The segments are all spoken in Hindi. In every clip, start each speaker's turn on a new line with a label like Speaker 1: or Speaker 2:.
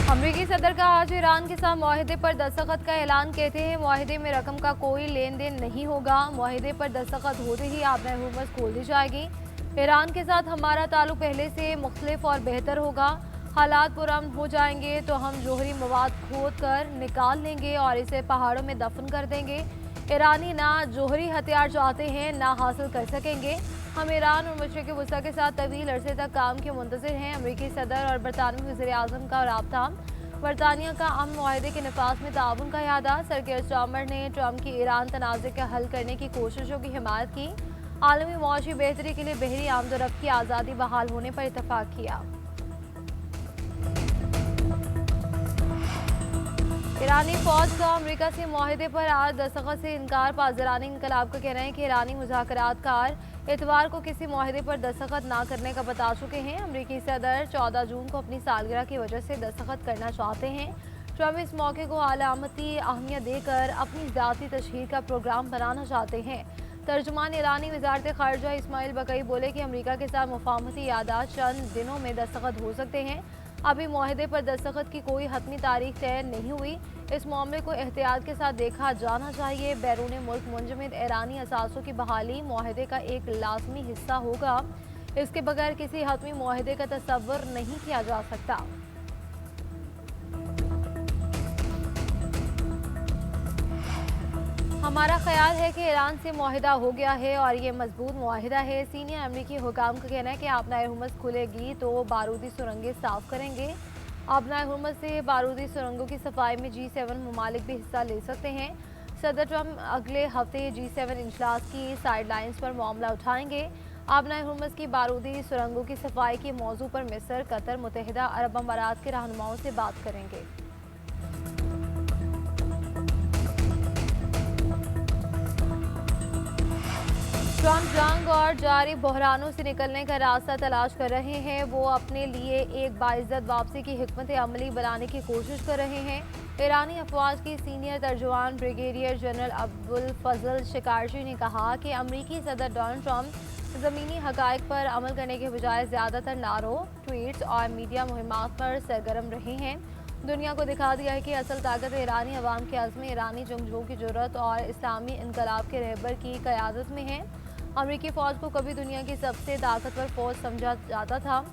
Speaker 1: अमरीकी सदर का आज ईरान के साथ मुआहदे पर दस्तखत का ऐलान। कहते हैं मुआहदे में रकम का कोई लेन देन नहीं होगा। मुआहदे पर दस्तखत होते ही आबना हुकूमत खोल दी जाएगी। ईरान के साथ हमारा ताल्लुक पहले से मुख्तलिफ और बेहतर होगा। हालात पुरअमन हो जाएंगे तो हम जोहरी मवाद खोद कर निकाल लेंगे और इसे पहाड़ों में दफन कर देंगे। ईरानी ना जोहरी हथियार चाहते हैं ना हासिल कर सकेंगे। हम ईरान और मशरिक़ वस्ता के साथ तवील अरसे तक काम के मुंतज़िर हैं। अमरीकी सदर और बरतानवी वज़ीर आज़म का राब्ता। बरतानिया का अमन मुआहदे के नफाज में ताउन का यादा। सर कीर स्टारमर ने ट्रंप की ईरान तनाज़े का हल करने की कोशिशों की हिमायत की। आलमी मुआशी बेहतरी के लिए बहरी आमदोरफ्त की आज़ादी बहाल होने पर इतफाक़ किया। ईरानी फौज का अमरीका से मुआहदे पर आज दस्तखत से इनकार। पाज़रानी इनकलाब का कहना है कि ईरानी मुज़ाकरातकार इतवार को किसी मुआहदे पर दस्तखत ना करने का बता चुके हैं। अमरीकी सदर 14 जून को अपनी सालगिरह की वजह से दस्तखत करना चाहते हैं। ट्रंप इस मौके को आलामती अहमियत देकर अपनी ज़ाती तशहीर का प्रोग्राम बनाना चाहते हैं। तर्जुमान ईरानी वज़ारत ख़ारिजा इस्माइल बकई बोले कि अमरीका के साथ मुफाहमती यादाश्त चंद दिनों में दस्तखत हो सकते हैं। अभी मुआहदे पर दस्तखत की कोई हतमी तारीख तय नहीं हुई। इस मामले को एहतियात के साथ देखा जाना चाहिए। बैरून मुल्क मुंजमद ईरानी असासों की बहाली मुआहदे का एक लाजमी हिस्सा होगा। इसके बगैर किसी हतमी मुआहदे का तसव्वुर नहीं किया जा सकता। हमारा ख्याल है कि ईरान से मुआहिदा हो गया है और ये मजबूत मुआहिदा है। सीनियर अमरीकी हुकाम का कहना है कि आबनाए हुर्मुज़ खुलेगी तो बारूदी सुरंगें साफ करेंगे। आबनाए हुर्मुज़ से बारूदी सुरंगों की सफाई में G7 ममालिक भी हिस्सा ले सकते हैं। सदर ट्रंप अगले हफ्ते G7 इजलास की साइडलाइंस पर मामला उठाएंगे। आबनाए हुर्मुज़ की बारूदी सुरंगों की सफाई के मौजू पर मिस्र, कतर, मुत्तहिदा अरब अमारात के रहनुमाओं से बात करेंगे। ट्रंप जंग और जारी बहरानों से निकलने का रास्ता तलाश कर रहे हैं। वो अपने लिए एक बाइज्जत वापसी की हिकमत अमली बनाने की कोशिश कर रहे हैं। ईरानी अफवाज की सीनियर तर्जुमान ब्रिगेडियर जनरल अब्दुल फजल शिकारजी ने कहा कि अमरीकी सदर डोनाल्ड ट्रंप ज़मीनी हक़ाइक़ पर अमल करने के बजाय ज़्यादातर नारों, ट्वीट्स और मीडिया मुहिमात पर सरगर्म रहे हैं। दुनिया को दिखा दिया है कि असल ताकत ईरानी अवाम के अज़्म, ईरानी जंगजुओं की जुर्रत और इस्लामी इनकलाब के रहबर की क़यादत में है। अमरीकी फ़ौज को कभी दुनिया की सबसे ताकतवर फ़ौज समझा जाता था।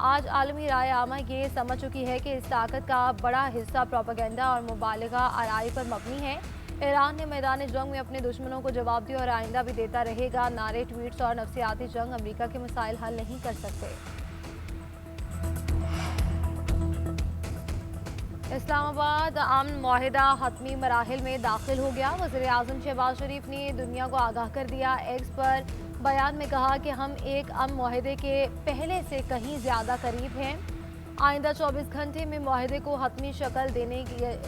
Speaker 1: आज आलमी राय आमा ये समझ चुकी है कि इस ताकत का बड़ा हिस्सा प्रोपेगेंडा और मुबालिगा आराई पर मबनी है। ईरान ने मैदान जंग में अपने दुश्मनों को जवाब दिया और आइंदा भी देता रहेगा। नारे, ट्वीट्स और नफ्सियाती जंग अमरीका के मसाइल हल नहीं कर सकते। इस्लामाबाद अमन मुआहिदा हतमी मराहिल में दाखिल हो गया। वज़ीर आज़म शहबाज शरीफ ने दुनिया को आगाह कर दिया। एक्स पर बयान में कहा कि हम एक अमन मुआहिदे के पहले से कहीं ज़्यादा करीब हैं। आइंदा 24 घंटे में मुआहिदे को हतमी शक्ल देने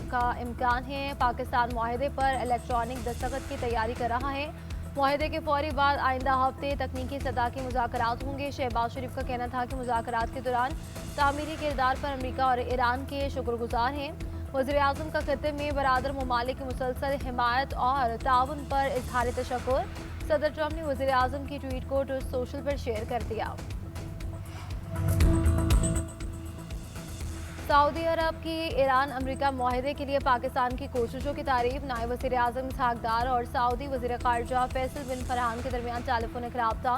Speaker 1: का इम्कान है। पाकिस्तान मुआहिदे पर इलेक्ट्रॉनिक दस्तखत की तैयारी कर रहा है। मुआहिदे के फौरी बाद आइंदा हफ्ते तकनीकी सतह के मुज़ाकरात होंगे। शहबाज शरीफ का कहना था कि मुज़ाकरात के दौरान तामीरी किरदार पर अमरीका और ईरान के शुक्रगुजार हैं। वज़ीर आज़म का खित्ते में बरादर ममालिक की मुसलसल हिमायत और ताउन पर इजहार तशक्कुर। सदर ट्रंप ने वज़ीर आज़म की ट्वीट को ट्रुथ सोशल पर शेयर कर दिया। सऊदी अरब की ईरान अमरीका मुआहिदे के लिए पाकिस्तान की कोशिशों की तारीफ। नायब वज़ीर आज़म इसहाक डार और सऊदी वज़ीर ख़ारिजा फैसल बिन फरहान के दरमियान टेलीफोनिक राब्ता।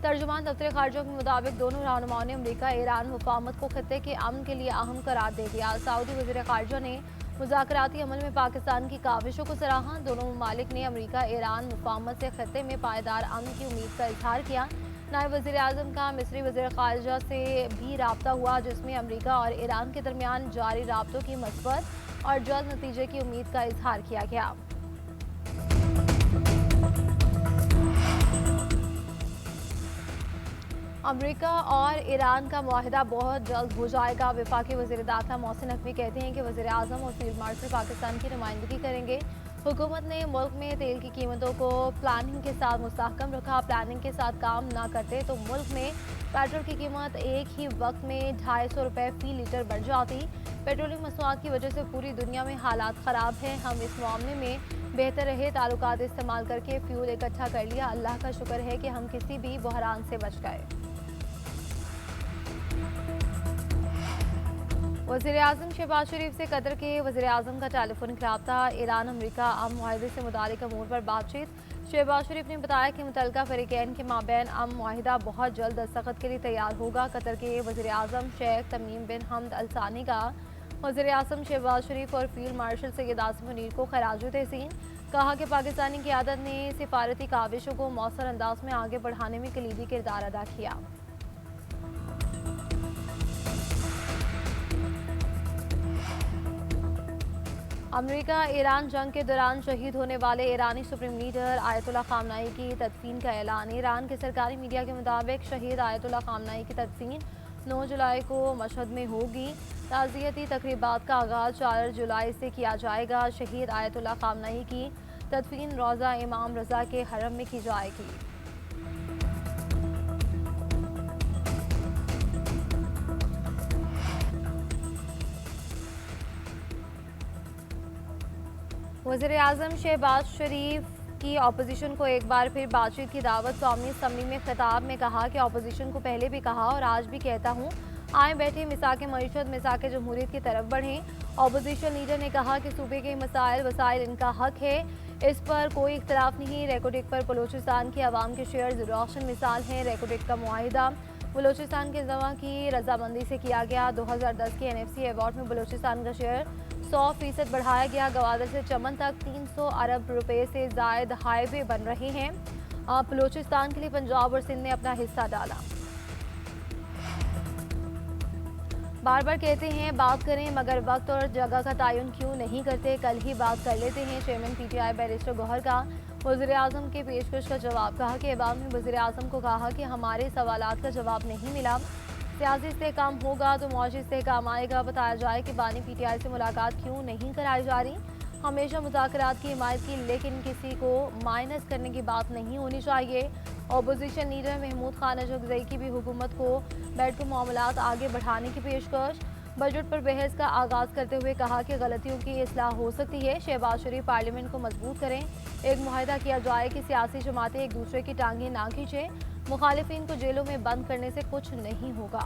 Speaker 1: तर्जुमान दफ्तर ख़ारिजा के मुताबिक दोनों रहनुमाओं ने अमरीका ईरान मुफाहमत को खत्ते के अमन के लिए अहम करार दे दिया। सऊदी वज़ीर ख़ारिजा ने मुज़ाकराती अमल में पाकिस्तान की काविशों को सराहा। दोनों ममालिक ने अमरीका ईरान मुफाहमत से खत्ते में पायदार अमन की उम्मीद का इजहार किया। नायब वज़ीर आज़म का मिस्री वज़ीर ख़ारिजा से भी राब्ता हुआ, जिसमें अमरीका और ईरान के दरमियान जारी राब्तों की मस्बत और जल्द नतीजे की उम्मीद का इजहार किया गया। अमरीका और ईरान का मुआहिदा बहुत जल्द हो जाएगा। वफाकी वज़ीर दाखिला मोहसिन नकवी कहते हैं कि वज़ीर आज़म और फील्ड मार्शल पाकिस्तान की नुमाइंदगी करेंगे। हुकूमत ने मुल्क में तेल की कीमतों को प्लानिंग के साथ मुस्तहकम रखा। प्लानिंग के साथ काम ना करते तो मुल्क में पेट्रोल की कीमत एक ही वक्त में 250 रुपये फ़ी लीटर बढ़ जाती। पेट्रोलियम मसनूआत की वजह से पूरी दुनिया में हालात ख़राब हैं। हम इस मामले में बेहतर रहे ताल्लुकात इस्तेमाल करके फ्यूल इकट्ठा कर लिया। अल्लाह का शुक्र है कि हम किसी भी बहरान से बच गए। वज़ीर-ए-आज़म शहबाज शरीफ से कतर के वज़ीर-ए-आज़म का टेलीफोनिक रब्ता। ईरान अमरीका अमन मुआहदे से मुतालिक अमूर पर बातचीत। शहबाज शरीफ ने बताया कि मुतल्लिका फ़रीक़ैन के माबैन अमन मुआहिदा बहुत जल्द दस्तखत के लिए तैयार होगा। कतर के वज़ीर-ए-आज़म शेख तमीम बिन हमद अल सानी का वज़ीर-ए-आज़म शहबाज शरीफ और फील्ड मार्शल सैयद आसिफ मुनीर को खराज तहसीन। कहा कि पाकिस्तानी क़यादत ने सिफारती काविशों को मौसर अंदाज में आगे बढ़ाने में कलीदी किरदार अदा किया। अमेरिका ईरान जंग के दौरान शहीद होने वाले ईरानी सुप्रीम लीडर आयतुल्लाह खामनाई की तदफीन का ऐलान। ईरान के सरकारी मीडिया के मुताबिक शहीद आयतुल्लाह खामनाई की तदफीन 9 जुलाई को मशहद में होगी। ताज़ियती तकरीबात का आगाज़ 4 जुलाई से किया जाएगा। शहीद आयतुल्लाह खामनाई की तदफीन रोज़ा इमाम रज़ा के हरम में की जाएगी। वज़ीर-ए-आज़म शहबाज शरीफ की अपोजिशन को एक बार फिर बातचीत की दावत। कौमी असम्बली में खिताब में कहा कि अपोजिशन को पहले भी कहा और आज भी कहता हूँ, आए बैठे मिसाक मईशत मिसाक जमहूरियत की तरफ बढ़ें। अपोजिशन लीडर ने कहा कि सूबे के मसाइल वसाइल इनका हक है, इस पर कोई इख्तलाफ नहीं। रेकोडेक पर बलूचिस्तान की आवाम के शेयर रोशन मिसाल हैं। रेकोडेक का मुआहिदा बलूचिस्तान के जमा की रजामंदी से किया गया। 2010 के NFC अवार्ड में बलूचिस्तान का शेयर 100% बढ़ाया गया। गवादर से चमन तक 300 अरब रुपए से जायद हाईवे बन रहे हैं। बलूचिस्तान के लिए पंजाब और सिंध ने अपना हिस्सा डाला। बार बार कहते हैं बात करें, मगर वक्त और जगह का तयन क्यों नहीं करते। कल ही बात कर लेते हैं। चेयरमैन PTI बैरिस्टर गौहर का वज़ीर-ए-आज़म के पेशकश का जवाब। कहा कि अवाम ने वज़ीर-ए-आज़म को कहा कि हमारे सवालात का जवाब नहीं मिला। सियासी इस्तेहकाम होगा तो मौजी इस्तेहकाम आएगा। बताया जाए कि बानी PTI से मुलाकात क्यों नहीं कराई जा रही। हमेशा मुज़ाकरात की हिमायत की, लेकिन किसी को माइनस करने की बात नहीं होनी चाहिए। अपोजिशन लीडर महमूद खान अजगज़ई की भी हुकूमत को बैठकर मामलात आगे बढ़ाने की पेशकश। बजट पर बहस का आगाज़ करते हुए कहा कि गलतियों की इस्लाह हो सकती है। शहबाज शरीफ पार्लियामेंट को मजबूत करें। एक मुआहिदा किया जाए कि सियासी जमातें एक दूसरे की टांगें ना खींचें। मुखालिफिन को जेलों में बंद करने से कुछ नहीं होगा।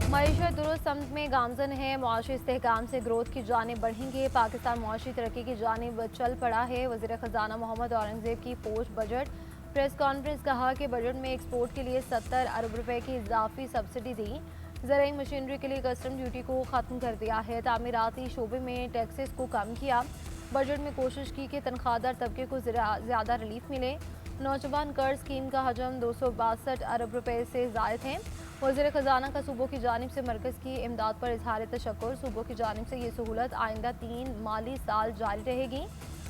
Speaker 1: मईशत दुरुस्त समत में गामजन है। मुआशी इस्तेहकाम से ग्रोथ की जानिब बढ़ेंगे। पाकिस्तान मुआशी तरक्की की जानिब चल पड़ा है। वज़ीर ख़जाना मोहम्मद औरंगज़ेब की पोस्ट बजट प्रेस कॉन्फ्रेंस। कहा कि बजट में एक्सपोर्ट के लिए 70 अरब रुपए की इजाफी सब्सिडी दी। ज़राई मशीनरी के लिए कस्टम ड्यूटी को ख़त्म कर दिया है। तामीराती शोबे में टैक्सेस को कम किया। बजट में कोशिश की कि तनख्वाहदार तबके को ज़्यादा रिलीफ मिले। नौजवान कर्ज स्कीम का हजम 262 अरब रुपए से ज़ायद है। वज़ीर ख़जाना का सूबों की जानिब से मरकज़ की इमदाद पर इजहार तशक्कुर। सूबों की जानिब से ये सहूलत आइंदा 3 माली साल जारी रहेगी।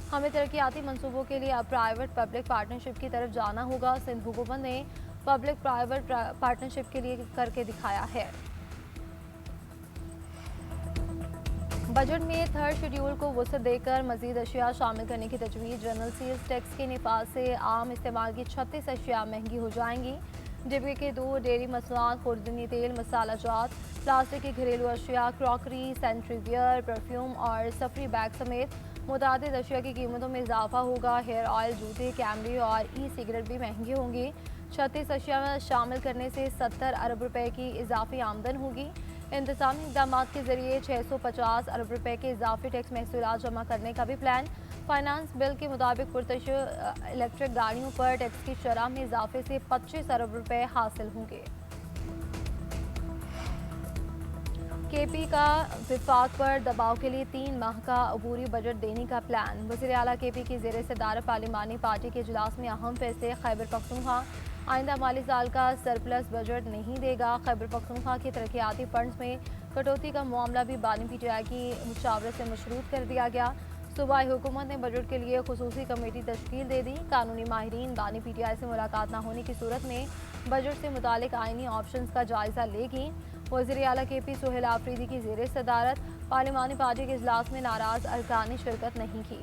Speaker 1: हमें तरक्याती मनसूबों के लिए अब प्राइवेट पब्लिक पार्टनरशिप की तरफ जाना होगा। सिंध हुकूमत ने पब्लिक प्राइवेट पार्टनरशिप के लिए करके दिखाया है। बजट में थर्ड शेड्यूल को वसअत देकर मजीद अशिया शामिल करने की तजवीज़। जनरल सेल्स टैक्स के निफाज से आम इस्तेमाल की 36 अशिया महंगी हो जाएंगी। डिब्बे के 2 डेयरी मसनूआत, खुर्दनी तेल, मसाला जात, प्लास्टिक की घरेलू अशिया, क्रॉकरी, सैनिटरी वेयर, परफ्यूम और सफरी बैग समेत मुतादिद अशिया की कीमतों में इजाफा होगा। हेयर ऑयल, जूते, कैमरे और सिगरेट भी महंगे होंगे। 36 अशिया शामिल करने से 70 अरब रुपए की इजाफी आमदन होगी। इंतजामी इक़दाम के जरिए 650 अरब रुपए के इजाफी टैक्स महसूलात जमा करने का भी प्लान। फाइनेंस बिल के मुताबिक पुरतश इलेक्ट्रिक गाड़ियों पर टैक्स की शरह में इजाफे से 25 अरब रुपए हासिल होंगे। KP का विफाक पर दबाव के लिए 3 माह का अबूरी बजट देने का प्लान। वज़ीर आला KP की ज़ेर सदारत पार्लिमानी पार्टी के इजलास में अहम फैसले। खैबर पख्तूनख्वा आइंदा माली साल का सरप्लस बजट नहीं देगा। खैबर पख्तूनख्वा के तरक्याती फंड्स में कटौती का मामला भी बानी PTI की मुशावरत से मशरूत कर दिया गया। सूबाई हुकूमत ने बजट के लिए खुसूसी कमेटी तश्कील दे दी। कानूनी माहिरीन बानी PTI से मुलाकात न होने की सूरत में बजट से मुतालिक आइनी ऑप्शंस का जायजा लेगी। वज़ीर आला KP सुहेल आफरीदी की ज़ेर सदारत पार्लिमानी पार्टी के इजलास में नाराज़ अरकान ने शिरकत नहीं की।